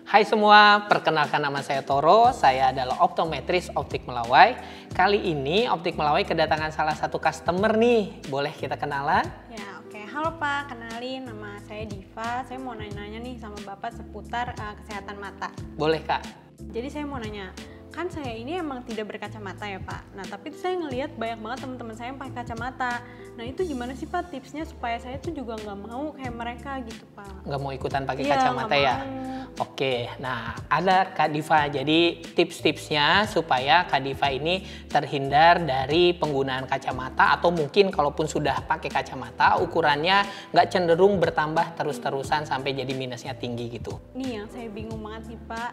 Hai semua, perkenalkan nama saya Toro, saya adalah optometris Optik Melawai. Kali ini Optik Melawai kedatangan salah satu customer nih, boleh kita kenalan? Ya, oke. Halo Pak, kenalin nama saya Diva. Saya mau nanya-nanya nih sama Bapak seputar kesehatan mata. Boleh Kak. Jadi saya mau nanya, kan saya ini emang tidak berkacamata ya Pak. Nah, tapi saya ngelihat banyak banget teman-teman saya yang pakai kacamata. Nah, itu gimana sih Pak tipsnya supaya saya tuh juga nggak mau kayak mereka gitu Pak? Nggak mau ikutan pakai Iya, kacamata nggak ya? mau. Oke, nah ada Kak Diva. Jadi tips-tipsnya supaya Kak Diva ini terhindar dari penggunaan kacamata atau mungkin kalaupun sudah pakai kacamata ukurannya nggak cenderung bertambah terus-terusan sampai jadi minusnya tinggi gitu. Nih yang saya bingung banget nih Pak,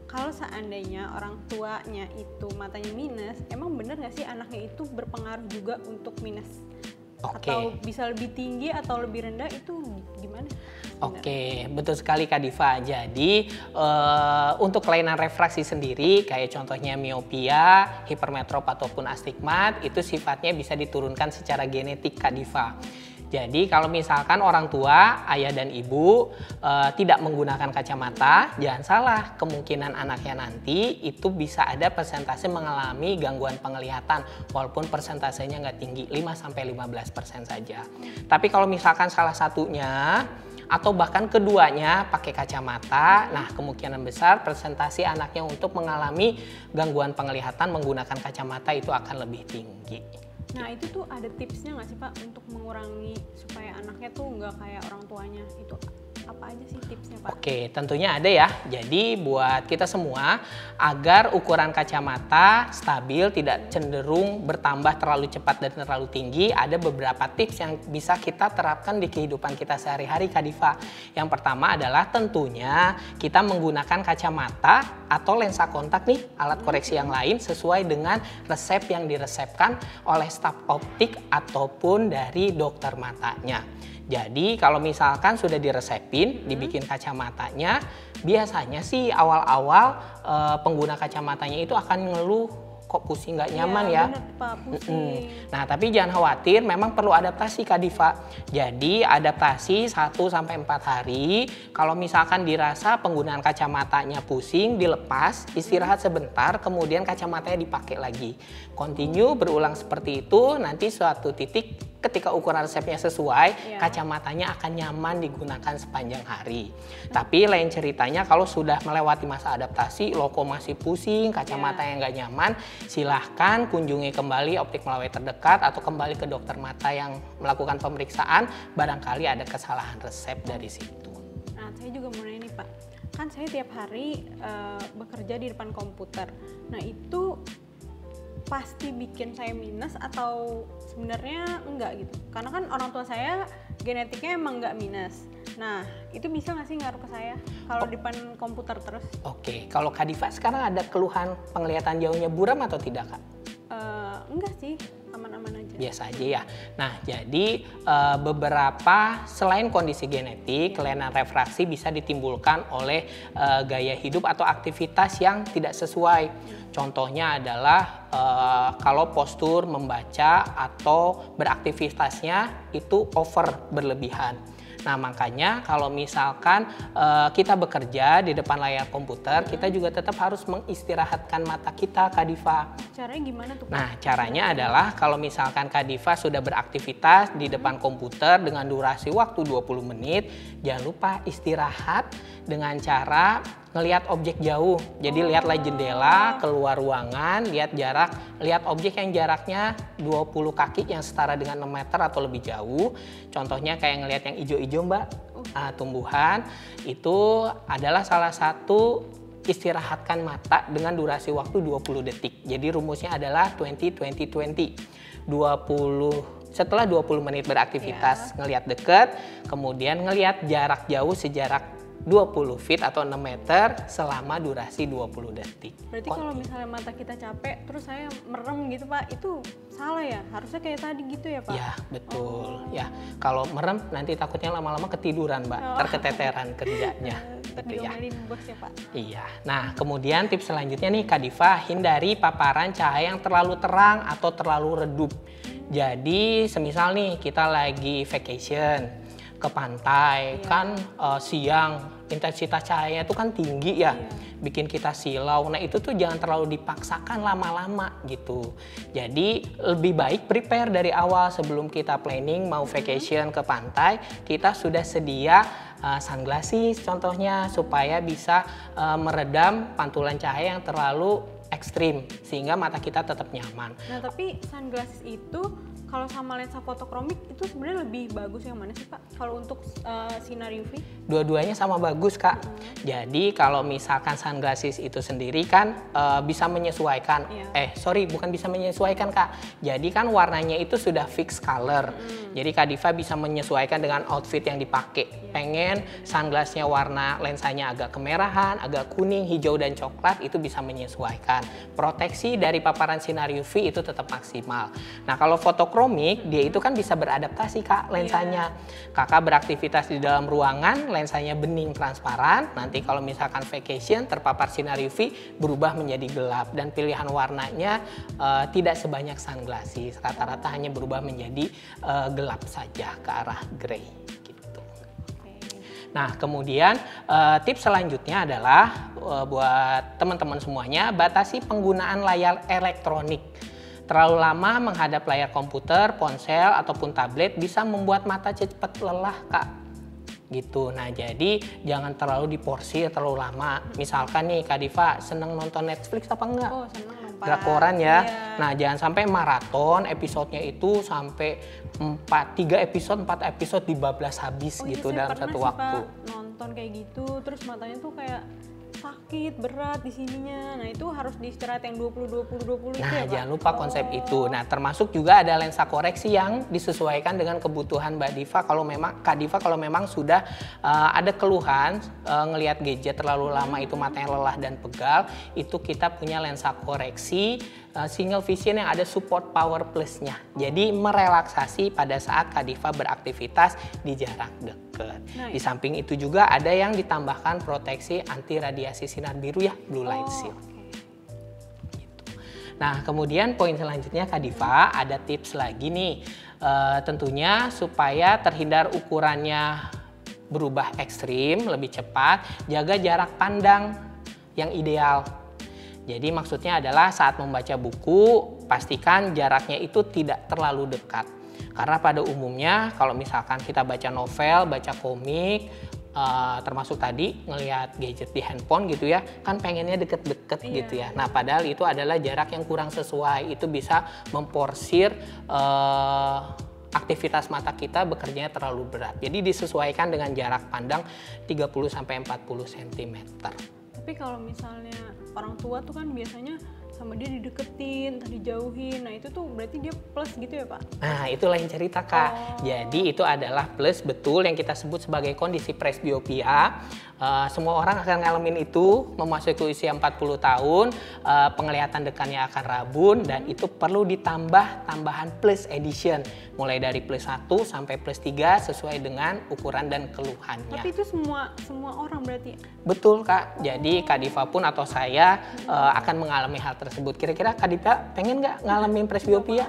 kalau seandainya orang tuanya itu matanya minus, emang bener nggak sih anaknya itu berpengaruh juga untuk minus? Oke. Atau bisa lebih tinggi atau lebih rendah itu gimana? Oke, betul sekali Kak Diva. Jadi untuk kelainan refraksi sendiri kayak contohnya miopia, hipermetrop ataupun astigmat itu sifatnya bisa diturunkan secara genetik Kak Diva. Jadi kalau misalkan orang tua, ayah dan ibu tidak menggunakan kacamata, jangan salah, kemungkinan anaknya nanti itu bisa ada persentase mengalami gangguan penglihatan walaupun persentasenya nggak tinggi, 5-15% saja. Tapi kalau misalkan salah satunya atau bahkan keduanya pakai kacamata, nah kemungkinan besar presentasi anaknya untuk mengalami gangguan penglihatan menggunakan kacamata itu akan lebih tinggi. Nah itu tuh ada tipsnya nggak sih Pak untuk mengurangi supaya anaknya tuh nggak kayak orang tuanya? Itu apa aja sih tipsnya Pak? Oke, tentunya ada ya. Jadi buat kita semua agar ukuran kacamata stabil, tidak cenderung bertambah terlalu cepat dan terlalu tinggi, ada beberapa tips yang bisa kita terapkan di kehidupan kita sehari-hari Kak Diva. Yang pertama adalah tentunya kita menggunakan kacamata atau lensa kontak nih, alat koreksi yang lain sesuai dengan resep yang diresepkan oleh staf optik ataupun dari dokter matanya. Jadi kalau misalkan sudah diresepin, dibikin kacamatanya, biasanya sih awal-awal pengguna kacamatanya itu akan ngeluh kok pusing nggak nyaman ya. Bener, Pak, pusing. Nah tapi jangan khawatir, memang perlu adaptasi Kak Diva. Jadi adaptasi 1-4 hari. Kalau misalkan dirasa penggunaan kacamatanya pusing, dilepas, istirahat sebentar, kemudian kacamatanya dipakai lagi. Continue berulang seperti itu, nanti suatu titik ketika ukuran resepnya sesuai, kacamatanya akan nyaman digunakan sepanjang hari. Tapi lain ceritanya kalau sudah melewati masa adaptasi, lo kok masih pusing, kacamata yang nggak nyaman, silahkan kunjungi kembali optik Melawai terdekat atau kembali ke dokter mata yang melakukan pemeriksaan, barangkali ada kesalahan resep dari situ. Nah saya juga mau nanya nih Pak, kan saya tiap hari bekerja di depan komputer. Nah itu pasti bikin saya minus atau sebenarnya enggak gitu? Karena kan orang tua saya genetiknya emang enggak minus. Nah itu bisa nggak sih ngaruh ke saya kalau di depan komputer terus? Oke, kalau Kak Diva sekarang ada keluhan penglihatan jauhnya buram atau tidak Kak? Enggak sih, aman-aman aja. Biasa aja ya. Nah, jadi beberapa selain kondisi genetik, kelainan refraksi bisa ditimbulkan oleh gaya hidup atau aktivitas yang tidak sesuai. Contohnya adalah kalau postur membaca atau beraktivitasnya itu over berlebihan. Nah makanya kalau misalkan kita bekerja di depan layar komputer, kita juga tetap harus mengistirahatkan mata kita Kak Diva. Caranya gimana tuh Pak? Nah caranya adalah kalau misalkan Kak Diva sudah beraktivitas di depan komputer dengan durasi waktu 20 menit, jangan lupa istirahat dengan cara ngelihat objek jauh. Jadi lihatlah jendela, keluar ruangan, lihat objek yang jaraknya 20 kaki yang setara dengan 6 meter atau lebih jauh. Contohnya kayak ngelihat yang hijau-hijau Mbak, tumbuhan. Itu adalah salah satu istirahatkan mata dengan durasi waktu 20 detik. Jadi rumusnya adalah 20-20-20. Setelah 20 menit beraktivitas ngelihat dekat, kemudian ngelihat jarak jauh sejarak 20 feet atau 6 meter selama durasi 20 detik. Berarti kalau misalnya mata kita capek terus saya merem gitu Pak, itu salah ya? Harusnya kayak tadi gitu ya Pak? Ya betul. Ya kalau merem nanti takutnya lama-lama ketiduran Mbak, terketeteran kerjanya. Gitu ya. Bos ya Pak? Iya. Nah kemudian tips selanjutnya nih Kak Diva, hindari paparan cahaya yang terlalu terang atau terlalu redup. Jadi semisal nih kita lagi vacation, ke pantai kan siang intensitas cahayanya itu kan tinggi ya, bikin kita silau. Nah itu tuh jangan terlalu dipaksakan lama-lama gitu. Jadi lebih baik prepare dari awal sebelum kita planning mau vacation ke pantai, kita sudah sedia sunglasses contohnya supaya bisa meredam pantulan cahaya yang terlalu ekstrim sehingga mata kita tetap nyaman. Nah tapi sunglasses itu kalau sama lensa fotokromik itu sebenarnya lebih bagus yang mana sih Pak? Kalau untuk sinar UV? Dua-duanya sama bagus Kak. Jadi kalau misalkan sunglasses itu sendiri kan bisa menyesuaikan. Bukan bisa menyesuaikan Kak. Jadi kan warnanya itu sudah fix color. Jadi Kak Diva bisa menyesuaikan dengan outfit yang dipakai. Pengen sunglassnya warna lensanya agak kemerahan, agak kuning, hijau dan coklat itu bisa menyesuaikan. Proteksi dari paparan sinar UV itu tetap maksimal. Nah kalau fotokromik dia itu kan bisa beradaptasi Kak lensanya. Kakak beraktivitas di dalam ruangan, lensanya bening transparan. Nanti kalau misalkan vacation terpapar sinar UV berubah menjadi gelap dan pilihan warnanya tidak sebanyak sunglasses. Rata-rata hanya berubah menjadi gelap saja ke arah grey. Nah, kemudian tips selanjutnya adalah buat teman-teman semuanya, batasi penggunaan layar elektronik. Terlalu lama menghadap layar komputer, ponsel, ataupun tablet bisa membuat mata cepat lelah, Kak. Gitu. Nah, jadi jangan terlalu diporsir terlalu lama. Misalkan nih, Kak Diva seneng nonton Netflix apa enggak? Oh, seneng dong, Pak. Drakoran ya. Nah, jangan sampai maraton episodenya itu sampai 3 episode, 4 episode dibablas habis gitu dalam satu waktu. Pak, nonton kayak gitu, terus matanya tuh kayak sakit, berat di sininya. Nah, itu harus diistirahat yang 20-20-20 itu ya, Pak? Jangan lupa konsep itu. Nah, termasuk juga ada lensa koreksi yang disesuaikan dengan kebutuhan Mbak Diva. Kak Diva kalau memang sudah ada keluhan ngelihat gadget terlalu lama itu matanya lelah dan pegal, itu kita punya lensa koreksi single vision yang ada support power plusnya. Jadi merelaksasi pada saat Kak Diva beraktivitas di jarak dekat. Di samping itu juga ada yang ditambahkan proteksi anti radiasi sinar biru ya, blue light shield. Gitu. Nah kemudian poin selanjutnya Kak Diva ada tips lagi nih. Tentunya supaya terhindar ukurannya berubah ekstrim, lebih cepat, jaga jarak pandang yang ideal. Jadi maksudnya adalah saat membaca buku, pastikan jaraknya itu tidak terlalu dekat. Karena pada umumnya kalau misalkan kita baca novel, baca komik, termasuk tadi ngelihat gadget di handphone gitu ya, kan pengennya deket-deket gitu ya. Nah padahal itu adalah jarak yang kurang sesuai, itu bisa memporsir aktivitas mata kita bekerjanya terlalu berat. Jadi disesuaikan dengan jarak pandang 30-40 cm. Tapi kalau misalnya orang tua tuh kan biasanya sama dia dideketin, entah dijauhin. Nah itu tuh berarti dia plus gitu ya Pak? Nah itu lain cerita Kak. Jadi itu adalah plus betul yang kita sebut sebagai kondisi presbiopia. Semua orang akan ngalamin itu, memasuki usia 40 tahun, penglihatan dekatnya akan rabun dan itu perlu ditambah tambahan plus edition. Mulai dari plus 1 sampai plus 3 sesuai dengan ukuran dan keluhannya. Tapi itu semua orang berarti? Betul Kak, jadi Kak Diva pun atau saya akan mengalami hal tersebut. Kira-kira Kak Diva pengen nggak ngalamin presbiopia?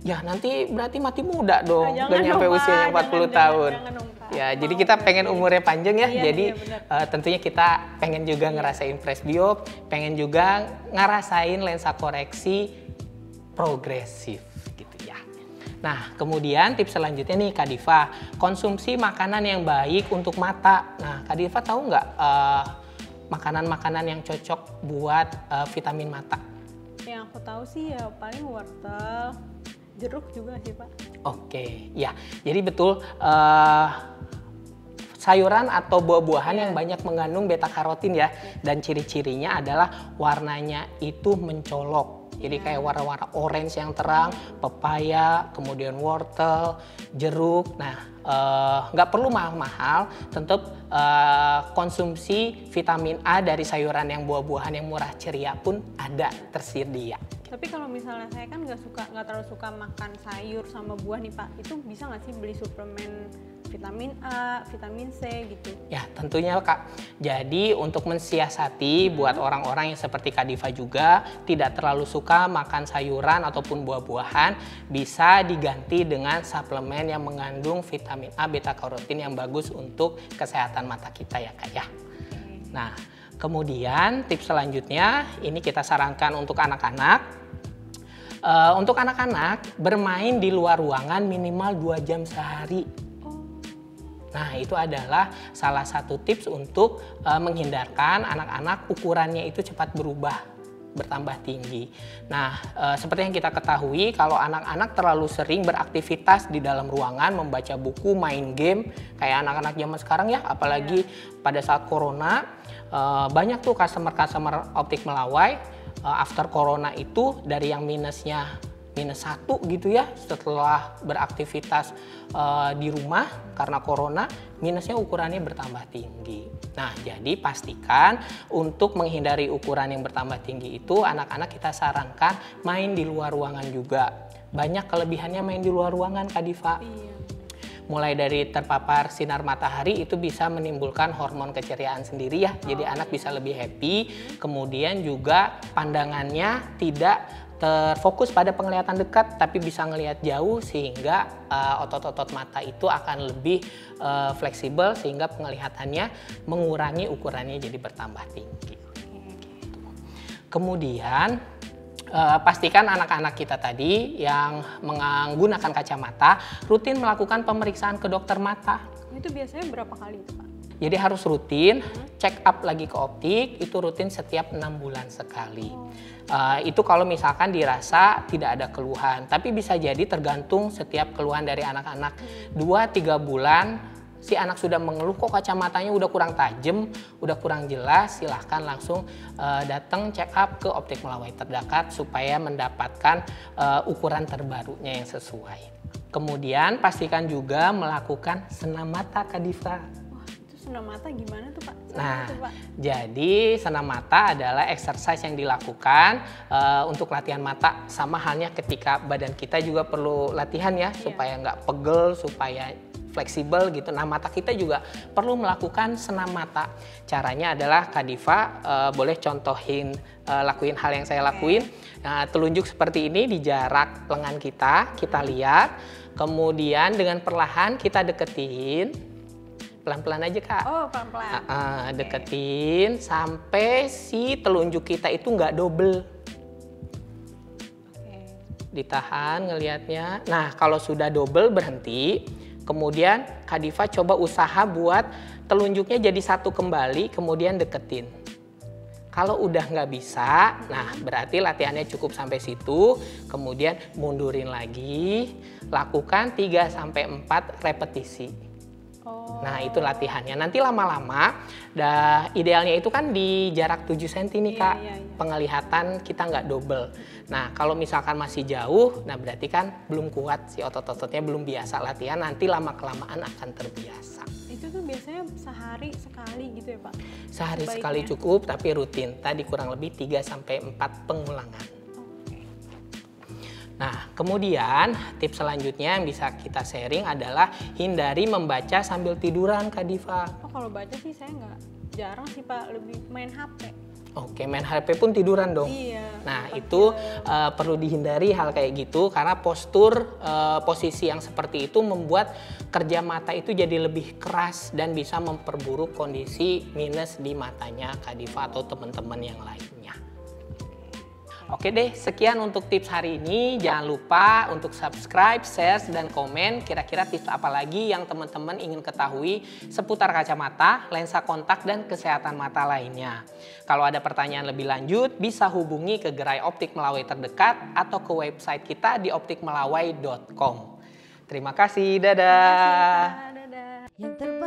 Ya nanti berarti mati muda dong, dan nyampe usianya 40 tahun. Ya, jadi kita pengen umurnya panjang ya. Jadi tentunya kita pengen juga ngerasain presbiop, pengen juga ngerasain lensa koreksi progresif gitu ya. Nah, kemudian tips selanjutnya nih Kak Diva, konsumsi makanan yang baik untuk mata. Nah, Kak Diva tahu nggak makanan-makanan yang cocok buat vitamin mata? Yang aku tahu sih ya paling wortel, jeruk juga sih Pak. Oke, ya. Jadi betul sayuran atau buah-buahan yang banyak mengandung beta karotin ya. Dan ciri-cirinya adalah warnanya itu mencolok. Jadi kayak warna-warna orange yang terang, pepaya, kemudian wortel, jeruk. Nah, nggak perlu mahal-mahal, tetap konsumsi vitamin A dari sayuran yang buah-buahan yang murah ceria pun ada tersedia. Tapi kalau misalnya saya kan nggak terlalu suka makan sayur sama buah nih Pak, itu bisa nggak sih beli suplemen vitamin A, vitamin C gitu? Ya, tentunya Kak. Jadi untuk mensiasati buat orang-orang yang seperti Kak Diva juga tidak terlalu suka makan sayuran ataupun buah-buahan, bisa diganti dengan suplemen yang mengandung vitamin A, beta karotin yang bagus untuk kesehatan mata kita ya Kak ya. Nah, kemudian tips selanjutnya ini kita sarankan untuk anak-anak. Untuk anak-anak bermain di luar ruangan minimal 2 jam sehari. Nah, itu adalah salah satu tips untuk menghindarkan anak-anak ukurannya itu cepat bertambah tinggi. Nah, seperti yang kita ketahui, kalau anak-anak terlalu sering beraktivitas di dalam ruangan, membaca buku, main game, kayak anak-anak zaman sekarang ya, apalagi pada saat corona, banyak tuh customer optik Melawai, after corona itu dari yang minusnya -1 gitu ya, setelah beraktivitas di rumah karena corona, minusnya ukurannya bertambah tinggi. Nah, jadi pastikan untuk menghindari ukuran yang bertambah tinggi itu, anak-anak kita sarankan main di luar ruangan juga. Banyak kelebihannya main di luar ruangan Kak Diva. Iya. Mulai dari terpapar sinar matahari itu bisa menimbulkan hormon keceriaan sendiri ya. Jadi anak bisa lebih happy, kemudian juga pandangannya tidak terfokus pada penglihatan dekat tapi bisa ngelihat jauh, sehingga otot-otot mata itu akan lebih fleksibel sehingga penglihatannya mengurangi ukurannya jadi bertambah tinggi. Kemudian pastikan anak-anak kita tadi yang menggunakan kacamata rutin melakukan pemeriksaan ke dokter mata. Itu biasanya berapa kali itu Pak? Jadi harus rutin check up lagi ke optik, itu rutin setiap 6 bulan sekali. Itu kalau misalkan dirasa tidak ada keluhan, tapi bisa jadi tergantung setiap keluhan dari anak-anak. 2-3 bulan si anak sudah mengeluh kok kacamatanya udah kurang tajam, udah kurang jelas, silahkan langsung datang check up ke optik Melawai terdekat supaya mendapatkan ukuran terbarunya yang sesuai. Kemudian pastikan juga melakukan senam mata Kak Diva. Senam mata gimana tuh Pak? Nah, jadi senam mata adalah exercise yang dilakukan untuk latihan mata. Sama halnya ketika badan kita juga perlu latihan ya, supaya nggak pegel, supaya fleksibel gitu. Nah, mata kita juga perlu melakukan senam mata. Caranya adalah Kak Diva boleh contohin lakuin hal yang saya lakuin. Nah, telunjuk seperti ini di jarak lengan kita lihat. Kemudian dengan perlahan kita deketin. Pelan-pelan aja Kak. Oh, pelan-pelan. Deketin sampai si telunjuk kita itu nggak double. Ditahan ngelihatnya. Nah, kalau sudah double berhenti. Kemudian Kak Diva coba usaha buat telunjuknya jadi satu kembali, kemudian deketin. Kalau udah nggak bisa, nah berarti latihannya cukup sampai situ. Kemudian mundurin lagi, lakukan 3-4 repetisi. Nah, itu latihannya. Nanti lama-lama, idealnya itu kan di jarak 7 cm nih Kak. Penglihatan kita nggak double. Nah, kalau misalkan masih jauh, nah berarti kan belum kuat, si otot-ototnya belum biasa latihan. Nanti lama-kelamaan akan terbiasa. Itu tuh biasanya sehari sekali gitu ya Pak? Sehari sekali cukup, tapi rutin. Tadi kurang lebih 3-4 pengulangan. Nah, kemudian tips selanjutnya yang bisa kita sharing adalah hindari membaca sambil tiduran Kak Diva. Oh, kalau baca sih saya jarang sih Pak, lebih main HP. Oke, main HP pun tiduran dong. Iya. Nah, itu perlu dihindari hal kayak gitu karena posisi yang seperti itu membuat kerja mata itu jadi lebih keras dan bisa memperburuk kondisi minus di matanya Kak Diva atau teman-teman yang lainnya. Oke deh, sekian untuk tips hari ini. Jangan lupa untuk subscribe, share, dan komen. Kira-kira tips apa lagi yang teman-teman ingin ketahui seputar kacamata, lensa kontak, dan kesehatan mata lainnya. Kalau ada pertanyaan lebih lanjut, bisa hubungi ke gerai optik Melawai terdekat atau ke website kita di optikmelawai.com. Terima kasih, dadah. Terima kasih, Pak. Dadah.